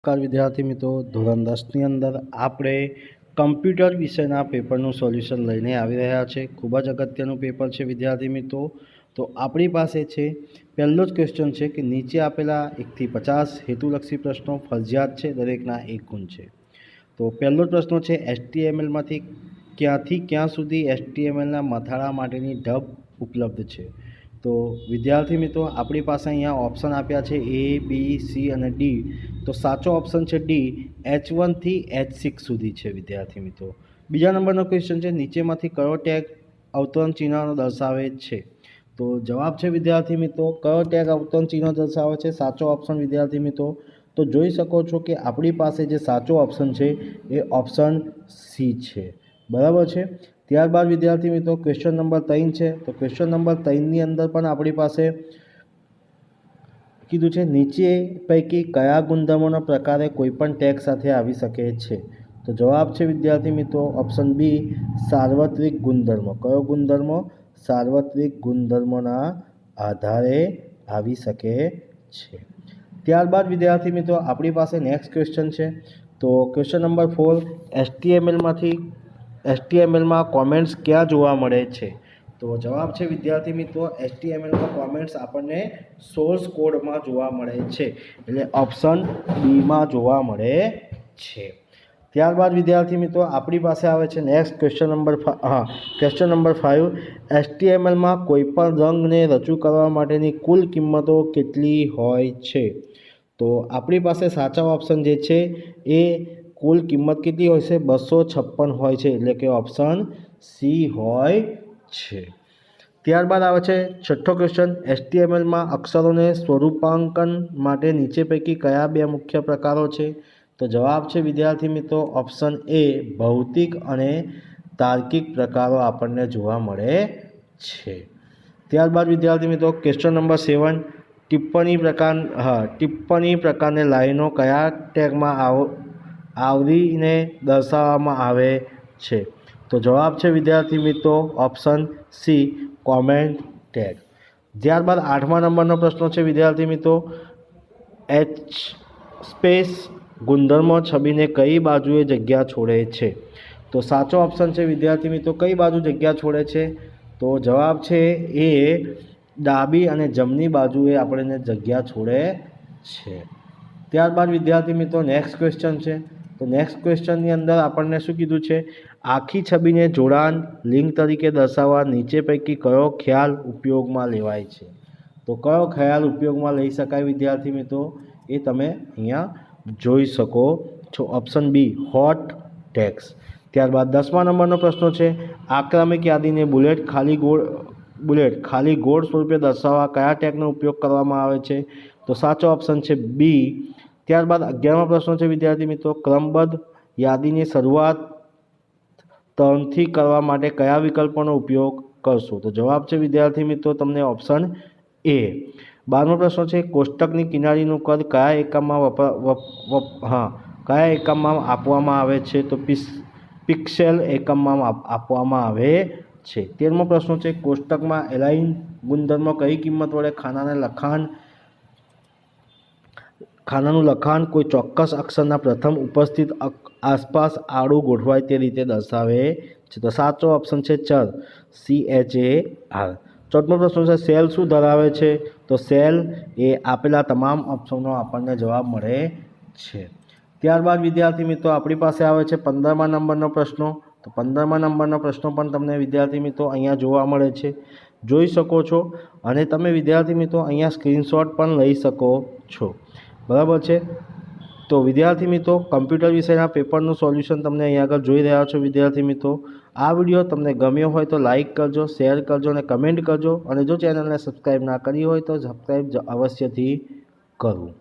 નમસ્કાર વિદ્યાર્થી મિત્રો, ધોરણ 10ની અંદર આપણે કમ્પ્યુટર વિષયના પેપરનું સોલ્યુશન લઈને આવી રહ્યા છે। ખૂબ જ અગત્યનું પેપર છે વિદ્યાર્થી મિત્રો। તો આપણી પાસે છે પહેલો જ ક્વેશ્ચન છે કે નીચે આપેલા 1 થી 50 હેતુલક્ષી પ્રશ્નો ફરજિયાત છે, દરેકના 1 ગુણ છે। તો પહેલો જ પ્રશ્ન છે HTMLમાંથી ક્યાંથી ક્યાં સુધી HTMLના મથાળા માટેની ઢબ ઉપલબ્ધ છે। તો વિદ્યાર્થી મિત્રો આપણી પાસે અહીંયા ઓપ્શન આપ્યા છે A, B, C અને D। તો સાચો ઓપ્શન છે D, H1 થી H6 સુધી છે વિદ્યાર્થી મિત્રો। બીજા નંબરનો ક્વેશ્ચન છે નીચેમાંથી કયો ટેગ અવતરણ ચિહ્નો દર્શાવે છે। તો જવાબ છે વિદ્યાર્થી મિત્રો કયો ટેગ અવતરણ ચિહ્નો દર્શાવે છે, સાચો ઓપ્શન વિદ્યાર્થી મિત્રો। તો જોઈ શકો છો કે આપણી પાસે જે સાચો ઓપ્શન છે એ ઓપ્શન C છે, બરાબર છે। ત્યારબાદ વિદ્યાર્થી મિત્રો ક્વેશ્ચન નંબર 3 છે। તો ક્વેશ્ચન નંબર 3ની અંદર પણ આપણી પાસે કીધું છે નીચે પૈકી કયા ગુણધર્મોના પ્રકારે કોઈપણ ટેગ સાથે આવી શકે છે। તો જવાબ છે વિદ્યાર્થી મિત્રો ઓપ્શન બી, સાર્વત્રિક ગુણધર્મો। કયો ગુણધર્મો? સાર્વત્રિક ગુણધર્મોના આધારે આવી શકે છે। ત્યારબાદ વિદ્યાર્થી મિત્રો આપણી પાસે નેક્સ્ટ ક્વેશ્ચન છે। તો ક્વેશ્ચન નંબર 4 HTMLમાં કોમેન્ટ્સ ક્યાં જોવા મળે છે। તો જવાબ છે વિદ્યાર્થી મિત્રો HTMLમાં કોમેન્ટ્સ આપણને સોર્સ કોડમાં જોવા મળે છે, એટલે ઓપ્શન બીમાં જોવા મળે છે। ત્યારબાદ વિદ્યાર્થી મિત્રો આપણી પાસે આવે છે નેક્સ્ટ ક્વેશ્ચન નંબર 5 HTMLમાં કોઈપણ રંગને રજૂ કરવા માટેની કુલ કિંમતો કેટલી હોય છે। તો આપણી પાસે સાચા ઓપ્શન જે છે એ કુલ કિંમત કેટલી હોય છે? 256 હોય છે, એટલે કે ઓપ્શન સી હોય છે। ત્યારબાદ આવે છે છઠ્ઠો ક્વેશ્ચન HTMLમાં અક્ષરોને સ્વરૂપાંકન માટે નીચે પૈકી કયા બે મુખ્ય પ્રકારો છે। તો જવાબ છે વિદ્યાર્થી મિત્રો ઓપ્શન એ, ભૌતિક અને તાર્કિક પ્રકારો આપણને જોવા મળે છે। ત્યારબાદ વિદ્યાર્થી મિત્રો ક્વેશ્ચન નંબર 7 ટિપ્પણી પ્રકારની લાઈનો કયા ટેગમાં આવરીને દર્શાવવામાં આવે છે। તો જવાબ છે વિદ્યાર્થી મિત્રો ઓપ્શન સી, કોમેન્ટ ટેગ। ત્યારબાદ 8મા નંબરનો પ્રશ્ન છે વિદ્યાર્થી મિત્રો H સ્પેસ ગુણધર્મો છબીને કઈ બાજુએ જગ્યા છોડે છે। તો સાચો ઓપ્શન છે વિદ્યાર્થી મિત્રો કઈ બાજુ જગ્યા છોડે છે? તો જવાબ છે એ, ડાબી અને જમણી બાજુએ આપણને જગ્યા છોડે છે। ત્યારબાદ વિદ્યાર્થી મિત્રો નેક્સ્ટ ક્વેશ્ચન છે। તો નેક્સ્ટ ક્વેશ્ચનની અંદર આપણને શું કીધું છે? આખી છબીને જોડાણ લિંક તરીકે દર્શાવવા નીચે પૈકી કયો ખ્યાલ ઉપયોગમાં લેવાય છે। તો કયો ખ્યાલ ઉપયોગમાં લઈ શકાય વિદ્યાર્થી મિત્રો એ તમે અહીંયા જોઈ શકો છો, ઓપ્શન બી, હોટ ટેગ્સ। ત્યારબાદ 10મા નંબરનો પ્રશ્ન છે આક્રમિક યાદીને ખાલી ગોળ સ્વરૂપે દર્શાવવા કયા ટેગનો ઉપયોગ કરવામાં આવે છે। તો સાચો ઓપ્શન છે બી। ત્યારબાદ 11મા પ્રશ્ન છે વિદ્યાર્થી મિત્રો ક્રમબદ્ધ યાદીની શરૂઆત 3થી કરવા માટે કયા વિકલ્પોનો ઉપયોગ કરશો। તો જવાબ છે વિદ્યાર્થી મિત્રો તમને ઓપ્શન એ। 12મો પ્રશ્ન છે કોષ્ટકની કિનારીનું કદ કયા એકમમાં આપવામાં આવે છે। તો પિક્સેલ એકમમાં આપવામાં આવે છે। 13મો પ્રશ્ન છે કોષ્ટકમાં એલાઇન ગુણધર્મો કઈ કિંમત વડે ખાનાનું લખાણ કોઈ ચોક્કસ અક્ષરના પ્રથમ ઉપસ્થિત આસપાસ આડું ગોઠવાય તે રીતે દર્શાવે છે। તો સાચો ઓપ્શન છે ચર, CHAR। 14મો પ્રશ્ન છે સેલ શું ધરાવે છે। તો સેલ એ આપેલા તમામ ઓપ્શનનો આપણને જવાબ મળે છે। ત્યારબાદ વિદ્યાર્થી મિત્રો આપણી પાસે આવે છે 15મા નંબરનો પ્રશ્નો। તો 15મા નંબરનો પ્રશ્નો પણ તમને વિદ્યાર્થી મિત્રો અહીંયા જોવા મળે છે, જોઈ શકો છો, અને તમે વિદ્યાર્થી મિત્રો અહીંયા સ્ક્રીનશોટ પણ લઈ શકો છો, બરાબર છે। તો વિદ્યાર્થી મિત્રો કમ્પ્યુટર વિષયના પેપરનું સોલ્યુશન તમને અહીંયા આગળ જોઈ રહ્યા છો વિદ્યાર્થી મિત્રો। આ વિડીયો તમને ગમ્યો હોય તો લાઇક કરજો, શેર કરજો અને કમેન્ટ કરજો, અને જો ચેનલને સબસ્ક્રાઈબ ના કરી હોય તો સબસ્ક્રાઈબ અવશ્યથી કરવું।